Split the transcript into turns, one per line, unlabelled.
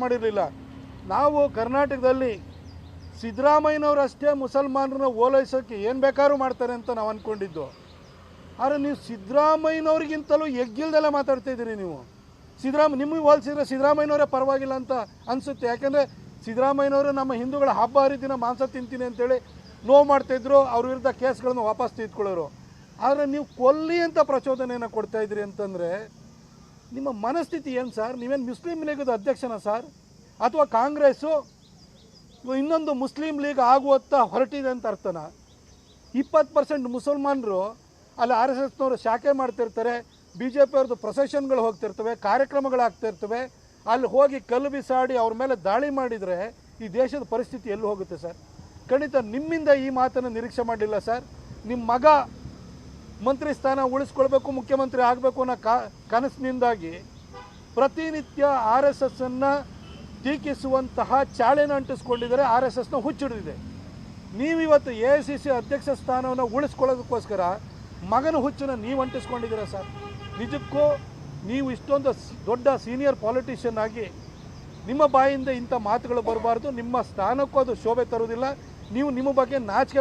ಮಾಡಿರಲಿಲ್ಲ. ನಾವು ಕರ್ನಾಟಕದಲ್ಲಿ ಸಿದ್ದರಾಮಯ್ಯನವರು ಅಷ್ಟೇ ಮುಸಲ್ಮಾನರನ್ನ ಓಲೈಸೋಕ್ಕೆ ಏನು ಬೇಕಾದ್ರೂ ಮಾಡ್ತಾರೆ ಅಂತ ನಾವು ಅಂದ್ಕೊಂಡಿದ್ದು. ಆದರೆ ನೀವು ಸಿದ್ದರಾಮಯ್ಯನವ್ರಿಗಿಂತಲೂ ಎಗ್ಗಿಲ್ದೆಲ್ಲ ಮಾತಾಡ್ತಾ ಇದ್ದೀರಿ. ನೀವು ನಿಮಗೆ ಹೋಲಿಸಿದ್ರೆ ಸಿದ್ದರಾಮಯ್ಯನವರೇ ಪರವಾಗಿಲ್ಲ ಅಂತ ಅನಿಸುತ್ತೆ. ಯಾಕೆಂದರೆ ಸಿದ್ದರಾಮಯ್ಯನವರು ನಮ್ಮ ಹಿಂದೂಗಳ ಹಬ್ಬ ಹರಿದಿನ ಮಾಂಸ ತಿಂತೀನಿ ಅಂತೇಳಿ ನೋವು ಮಾಡ್ತಾಯಿದ್ರು, ಅವ್ರ ವಿರುದ್ಧ ಕೇಸ್ಗಳನ್ನು ವಾಪಸ್ ತೆಗೆದುಕೊಳ್ಳೋರು. ಆದರೆ ನೀವು ಕೊಲ್ಲಿ ಅಂತ ಪ್ರಚೋದನೆಯನ್ನು ಕೊಡ್ತಾಯಿದ್ರಿ ಅಂತಂದರೆ ನಿಮ್ಮ ಮನಸ್ಥಿತಿ ಏನು ಸರ್? ನೀವೇನು ಮುಸ್ಲಿಂ ಲೀಗದ ಅಧ್ಯಕ್ಷನ ಸರ್? ಅಥವಾ ಕಾಂಗ್ರೆಸ್ಸು ಇನ್ನೊಂದು ಮುಸ್ಲಿಂ ಲೀಗ್ ಆಗುವತ್ತ ಹೊರಟಿದೆ ಅಂತ ಅರ್ಥನ? 20% ಮುಸಲ್ಮಾನರು ಅಲ್ಲಿ RSSನವರು ಶಾಖೆ ಮಾಡ್ತಿರ್ತಾರೆ, BJP ಅವ್ರದ್ದು ಪ್ರೊಸೆಷನ್ಗಳು ಹೋಗ್ತಿರ್ತವೆ, ಕಾರ್ಯಕ್ರಮಗಳಾಗ್ತಿರ್ತವೆ. ಅಲ್ಲಿ ಹೋಗಿ ಕಲ್ಲು ಬಿಸಾಡಿ ಅವ್ರ ಮೇಲೆ ದಾಳಿ ಮಾಡಿದರೆ ಈ ದೇಶದ ಪರಿಸ್ಥಿತಿ ಎಲ್ಲಿ ಹೋಗುತ್ತೆ ಸರ್? ಖಂಡಿತ ನಿಮ್ಮಿಂದ ಈ ಮಾತನ್ನು ನಿರೀಕ್ಷೆ ಮಾಡಲಿಲ್ಲ ಸರ್. ನಿಮ್ಮ ಮಗ ಮಂತ್ರಿ ಸ್ಥಾನ ಉಳಿಸ್ಕೊಳ್ಬೇಕು, ಮುಖ್ಯಮಂತ್ರಿ ಆಗಬೇಕು ಅನ್ನೋ ಕನಸಿನಿಂದಾಗಿ ಪ್ರತಿನಿತ್ಯ RSSನ್ನು ಟೀಕಿಸುವಂತಹ ಚಾಳೆನ ಅಂಟಿಸ್ಕೊಂಡಿದ್ದಾರೆ. RSSನ ಹುಚ್ಚಿಡಿದಿದೆ. ನೀವಿವತ್ತು AICC ಅಧ್ಯಕ್ಷ ಸ್ಥಾನವನ್ನು ಉಳಿಸ್ಕೊಳ್ಳೋದಕ್ಕೋಸ್ಕರ ಮಗನ ಹುಚ್ಚನ್ನು ನೀವು ಅಂಟಿಸ್ಕೊಂಡಿದ್ದೀರಾ ಸರ್. ನಿಜಕ್ಕೂ ನೀವು ಇಷ್ಟೊಂದು ದೊಡ್ಡ ಸೀನಿಯರ್ ಪಾಲಿಟಿಷಿಯನ್ ಆಗಿ ನಿಮ್ಮ ಬಾಯಿಂದ ಇಂಥ ಮಾತುಗಳು ಬರಬಾರ್ದು. ನಿಮ್ಮ ಸ್ಥಾನಕ್ಕೂ ಅದು ಶೋಭೆ ತರುವುದಿಲ್ಲ. ನೀವು ನಿಮ್ಮ ಬಗ್ಗೆ ನಾಚಿಕೆ